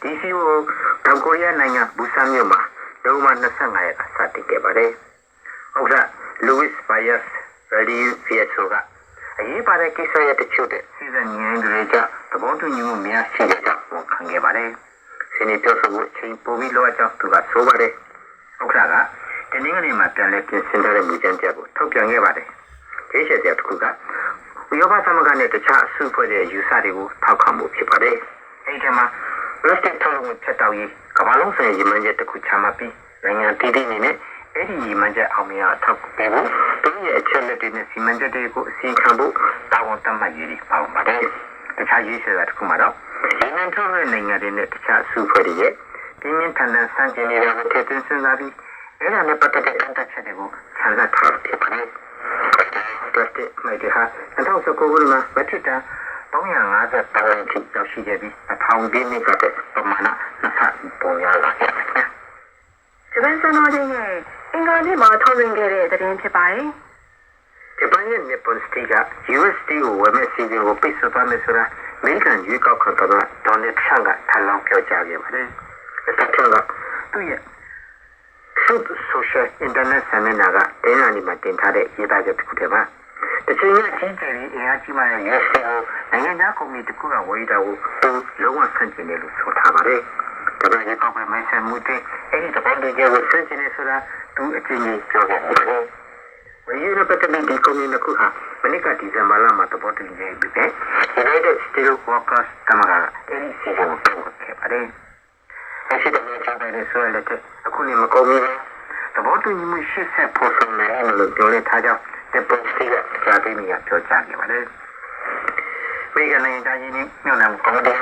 ဒီစီကိုတောင်ကိုရီးယားနိုင်ငံဘူဆန်မြို့မှာနိုဝင်ဘာ25ရက်ကစတင်ခဲ့ပါတယ်။ဥက္ကဋ္ဌ Luis Bias Rodriguez ကအရေးပါတဲ့ကိစ္စရပ်တချို့တဲ့စီစဉ်ငင်းတွေကြောင့်သဘောတူညီမှုများရှိတဲ့ကြောင့်ဝန်ခံခဲ့ပါတယ်။စီနီပြောဆိုမှုအချိန်ပိုပြီးလိုအပ်ကြောင်းသူကဆိုပါတယ်။ဥက္ကဋ္ဌကတနင်္ဂနွေမှာပြန်လည်ပြင်ဆင်ထားတဲ့မူကြမ်းတစ်ကိုထုတ်ပြန်ခဲ့ပါတယ်။ဒီချက်တစ်ခုကဥရောပသမဂ္ဂနဲ့တခြားအစုအဖွဲ့ရဲ့ယူဆတွေကိုထောက်ခံမှုဖြစ်ပါတယ်။အဲဒီမှာ Rustic ထုတ်လုပ်မှုဖြတ်တောက်ရေးကမ္ဘာလုံးဆိုင်ရာရည်မှန်းချက်တစ်ခုချမှတ်ပြီးနိုင်ငံတည်တည်နေနဲ့အဲ့ဒီရည်မှန်းချက်အောင်မြင်အောင်ထောက်ပေးဖို့သူရဲ့အချက်လက်တွေနဲ့စီမံချက်တွေကိုအစီအခံဖို့တာဝန်သတ်မှတ်ရေးပါဝင်ပါတယ်။တခြားရေးဆွဲတာတစ်ခုမှာတော့နိုင်ငံထုတ်တဲ့နိုင်ငံတွေနဲ့တခြားအစုအဖွဲ့တွေရဲ့ပြင်းပြင်းထန်ထန်ဆန့်ကျင်နေတာကိုထည့်သွင်းစဉ်းစားပြီးအဲ့ဒါနဲ့ပတ်သက်တဲ့အန်တက်ချက်တွေကိုဆန်းစစ်ထားဖြစ်ပါတယ်။ Rustic မိုက်တွေဟာ2019ခုနှစ်မှာမက်ထရစ်တန်350တောင်းထိရောက်ရှိခဲ့ပြီး1000ပြည့်နှစ်ကတည်းကပမာဏနှစ်ဆပုံရလာခဲ့တယ်။ဂျပန်စံတော်ချိန်နဲ့အင်္ဂါနေ့မှာထုတ်လွှင့်ခဲ့တဲ့သတင်းဖြစ်ပါတယ်။ဂျပန်ရဲ့ Nippon Steel က USD ကိုဝယ်မဲ့စီစဉ်ကိုပိတ်ဆို့သွားမယ်ဆိုတာအမေရိကန်ရွေးကောက်ခံသမ္မတဒေါ်နယ်ထရန့်ကထပ်လောင်းပြောကြားခဲ့ပါတယ်။ထရန့်ကသူ့ရဲ့ Truth Social Internet Seminar ကတင်းလာနေမှာတင်ထားတဲ့ရေးသားချက်တစ်ခုတည်းပါ။တချိန်ကချင်းကျယ်ပြီးအင်အားကြီးမှတဲ့ USD ကိုနိုင်ငံခြားကုမ္ပဏီတစ်ခုကဝယ်တာကိုလုံးဝဆန့်ကျင်တယ်လို့ဆိုထားပါတယ်။ဒါပေမဲ့ကောက်ပဲမဲဆန်မှုတဲ့အဲ့ဒီတပတ်တွေကျဆန့်ကျင်နေဆိုတာသူအချင်းချင်းပြောခဲ့ပါတယ်။ဝယ်ရတဲ့ပတ်သက်တဲ့ကုမ္ပဏီတစ်ခုဟာမနေ့ကဒီဇင်ဘာလမှာသဘောတူညီခဲ့ပြီးUnited Steel Workers ကမှအဲ့ဒီစီစဉ်ကိုလုပ်ခဲ့ပါတယ်။အဲ့ဒီတည်းကကျွန်တော်ဆိုရတဲ့အခုနေမကုန်ဘူး။သဘောတူညီမှုရှေ့ဆက်ဖို့ဆုံးနေတယ်လို့ပြောလိုက်ထားကြောင်းNippon Steel ကကြားသိနေရပြောကြားခဲ့ပါတယ်။မိကနေတိုင်းရင်းမြုံနံကောင်းတဲ့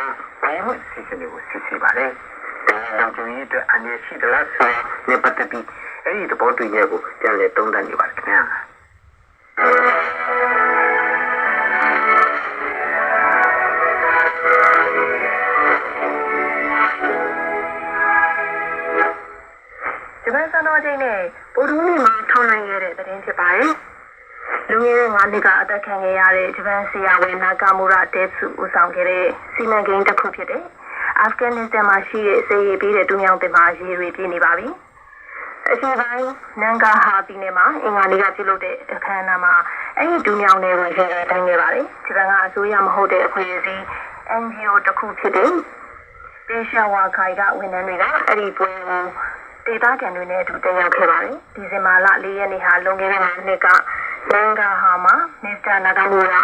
ဝယ်မှုစီစဉ်ကိုစစ်ဆေးပါတယ်။ဒါကြောင့်ဒီအတွက်အနေရှိတဲ့လားဆိုနေပတ်သက်ပြီးအဲ့ဒီသဘောတူညီချက်ကိုပြန်လည်သုံးသပ်နေပါတယ်ခင်ဗျာ။ဂျပန်စံတော်ချိန်နဲ့ဗုဒ္ဓဟူးနေ့မှာထုတ်လွှင့်ခဲ့တဲ့သတင်းဖြစ်ပါတယ်။လူငယ်9နှစ်ကအသက်ခံခဲ့ရတဲ့ဂျပန်ဆရာဝန်နာကာမူရာတဲဆူဦးဆောင်ခဲ့တဲ့စီမံကိန်းတစ်ခုဖြစ်တဲ့အာဖဂန်နစ္စတန်မှာရှိတဲ့စေရေးပြီးတဲ့တူမြောင်တင်မှာရေတွေပြည့်နေပါပြီ။အရှေ့ပိုင်းနန်ဂါဟာပြည်နယ်မှာအင်္ဂါနေ့ကပြုလုပ်တဲ့အခမ်းအနားမှာအဲ့ဒီတူမြောင်တွေကိုရေတွေတိုင်းခဲ့ပါတယ်။ဂျပန်ကအစိုးရမဟုတ်တဲ့အဖွဲ့အစည်း NGO တစ်ခုဖြစ်တဲ့ပေရှာဝါခိုင်ကဝန်ထမ်းတွေကအဲ့ဒီပွဲကိုဒေသခံတွေနဲ့အတူတက်ရောက်ခဲ့ပါတယ်။ဒီဇင်ဘာလ4ရက်နေ့ဟာလွန်ခဲ့တဲ့နှစ်ကနန်ဂါဟာမှာမစ္စတာနာဂါမူရ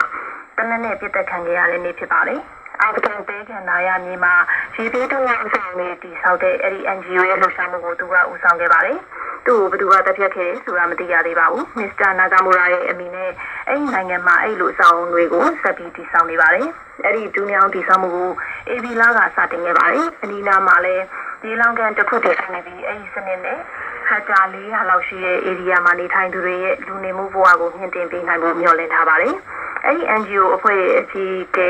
ာတနက်နေ့ပြစ်တက်ခံခဲ့ရတဲ့နေ့ဖြစ်ပါတယ်။အာဖဂန်တဲခံနာရမြေမှာရေပေးတူအောင်ဆောင်နေတည်ဆောက်တဲ့အဲ့ဒီ NGO ရဲ့လှုပ်ရှားမှုကိုသူကဦးဆောင်ခဲ့ပါတယ်။သူ့ကိုဘယ်သူကတက်ဖြတ်ခဲ့ဆိုတာမသိရသေးပါဘူး။မစ္စတာနာဂါမူရာရဲ့အမိနဲ့အဲ့ဒီနိုင်ငံမှာအဲ့လိုအဆောင်တွေကိုဆက်ပြီးတည်ဆောက်နေပါတယ်။အဲ့ဒီဒူးမြောင်းတည်ဆောက်မှုကိုအေဘီလာကစတင်ခဲ့ပါတယ်။အနီးနားမှာလည်းဒီလောင်ကန်တစ်ခုတည်းနေပြီးအဲ့ဒီစနစ်နဲ့ဟက်တာ400လောက်ရှိတဲ့ area မှာနေထိုင်သူတွေရဲ့လူနေမှုဘဝကိုမြင့်တင်ပေးနိုင်ဖို့မျှော်လင့်ထားပါတယ်။အဲ့ဒီ NGO အဖွဲ့ရဲ့အကြီးအကဲ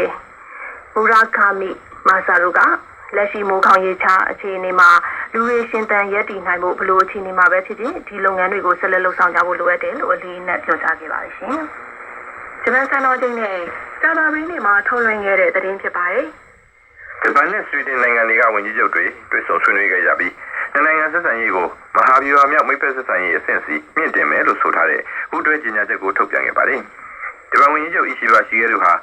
ဘူရာကာမီမာဆာရိုကလက်ရှိမိုးခေါင်ရေချအခြေအနေမှာလူတွေရှင်သန်ရည်တည်နိုင်ဖို့ဘလို့အခြေအနေမှာပဲဖြစ်ဖြစ်ဒီလုပ်ငန်းတွေကိုဆက်လက်လုပ်ဆောင်ကြဖို့လိုအပ်တယ်လို့အလေးနက်ပြောကြားခဲ့ပါတယ်ရှင်။ဂျပန်စံတော်ချိန်နဲ့စာနာရေးနေ့မှာထုတ်လွှင့်ခဲ့တဲ့သတင်းဖြစ်ပါတယ်။ဂျပန်နဲ့ဆွီဒင်နိုင်ငံတွေကဝန်ကြီးချုပ်တွေတွေ့ဆုံဆွေးနွေးခဲ့ကြပြီးနိုင်ငံဆက်ဆံရေးကိုမဟာဗျူဟာမြောက်မိတ်ဖက်ဆက်ဆံရေးအဆင့်စီမြင့်တင်မယ်လို့ဆိုထားတဲ့ပူးတွဲကြေညာချက်ကိုထုတ်ပြန်ခဲ့ပါတယ်။ဂျပန်ဝန်ကြီးချုပ်အီရှိဘရှိဂဲတို့ဟာ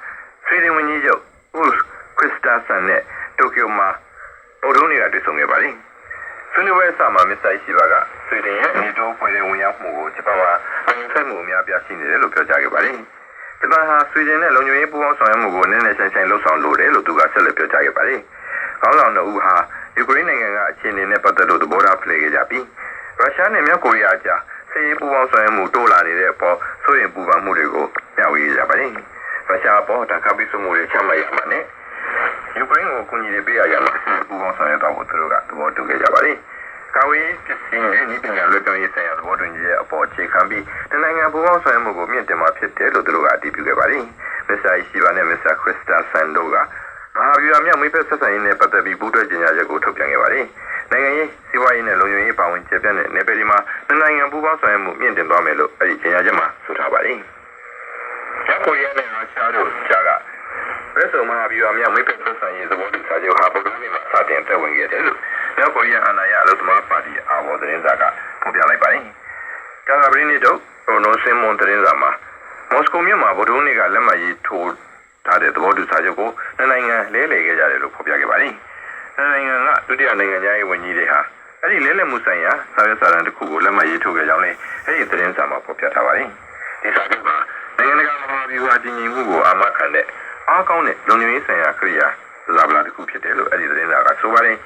ဆွီဒင်ဝန်ကြီးချုပ်ဦးခရစ်စတာဆန်နဲ့တိုကျိုမှာဗုဒ္ဓဟူးနေ့ကတွေ့ဆုံခဲ့ပါတယ်။ဆွေးနွေးပွဲအစမှာမစ္စတာအီရှိဘကဆွီဒင်ရဲ့နေတိုးဖွဲ့တဲ့ဝင်ရောက်မှုကိုဂျပန်မှာအရင်ဆက်မှုအများပြားရှိနေတယ်လို့ပြောကြားခဲ့ပါတယ်။ဂျပန်ဟာဆွီဒင်နဲ့လုံခြုံရေးပူးပေါင်းဆောင်ရွက်မှုကိုနည်းနည်းဆိုင်ဆိုင်လှုပ်ဆောင်လိုတယ်လို့သူကဆက်လက်ပြောကြားခဲ့ပါတယ်။ခေါင်းဆောင်တို့ဟာယူကရိန်းနိုင်ငံကအခြေအနေနဲ့ပတ်သက်လို့သဘောထားဖလှယ်ခဲ့ကြပြီးရုရှားနဲ့မြောက်ကိုရီးယားကြားစစ်ရေးပူးပေါင်းဆောင်ရွက်မှုတိုးလာနေတဲ့အပေါ်စိုးရိမ်ပူပန်မှုတွေကိုမျှဝေကြပါတယ်။ရုရှားပေါ်တန်ခါပိစုမှုတွေချမှတ်ရမှာနဲ့ယူကရိန်းကိုကူညီပေးရမှာပူးပေါင်းဆောင်ရွက်တော့သူတို့ကသဘောတူခဲ့ကြပါတယ်။ကာဝေးပစ္စည်းနဲ့ဒီပညာလွှဲပြောင်းရေးဆိုင်ရာသဘောတူညီချက်အပေါ်အခြေခံပြီးနိုင်ငံပူးပေါင်းဆောင်ရွက်မှုကိုမြင့်တင်မှာဖြစ်တယ်လို့သူတို့ကအတည်ပြုခဲ့ပါတယ်။မစ္စတာအီရှိဘာနဲ့မစ္စတာခရစ်စတာဆန်တို့ကမဟာဗျူဟာမြောက်မိတ်ဖက်ဆက်ဆံရေးနဲ့ပတ်သက်ပြီးပူးတွဲကြေညာချက်ကိုထုတ်ပြန်ခဲ့ပါတယ်။နိုင်ငံရေးစီးပွားရေးနဲ့လုံခြုံရေးပါဝင်ကျပြန့်တဲ့နယ်ပယ်ဒီမှာနိုင်ငံပူးပေါင်းဆောင်ရွက်မှုမြင့်တင်သွားမယ်လို့အဲဒီကြေညာချက်မှာဆိုထားပါတယ်။မြောက်ကိုရီးယားနဲ့ရုရှားတို့ကြားကဘယ်ဆိုမဟာဗျူဟာမြောက်မိတ်ဖက်ဆက်ဆံရေးသဘောတူစာချုပ်ဟာဗုဒ္ဓဟူးနေ့မှာစတင်သက်ဝင်ခဲ့ ခဲ့တယ်လို့မြောက်ကိုရီးယားအာဏာရအလို့သမားပါတီအာဘော်သတင်းစာကဖော်ပြလိုက်ပါတယ်။ကာဂဘရီနီတို့ရိုနိုစင်မွန်သတင်းစာမှာမော်စကိုမြို့မှာဗိုလ်ချုပ်နေကလက်မှတ်ရေးထိုးထားတဲ့သဘောတူစာချုပ်ကိုနိုင်ငံလဲလှယ်ခဲ့ကြတယ်လို့ဖော်ပြခဲ့ပါတယ်။နိုင်ငံကဒုတိယနိုင်ငံသားရေးဝန်ကြီးတွေဟာအဲ့ဒီလဲလှယ်မှုဆိုင်ရာစာရွက်စာတမ်းတစ်ခုကိုလက်မှတ်ရေးထိုးခဲ့ကြောင်းလည်းအဲ့ဒီသတင်းစာမှာဖော်ပြထားပါတယ်။ဒီစာချုပ်မှာနိုင်ငံတကာမဟာဗျူဟာတည်ငြိမ်မှုကိုအာမခံတဲ့အားကောင်းတဲ့လုံခြုံရေးဆိုင်ရာခရိယာစကားပလာတစ်ခုဖြစ်တယ်လို့အဲ့ဒီသတင်းစာကဆိုပါတယ်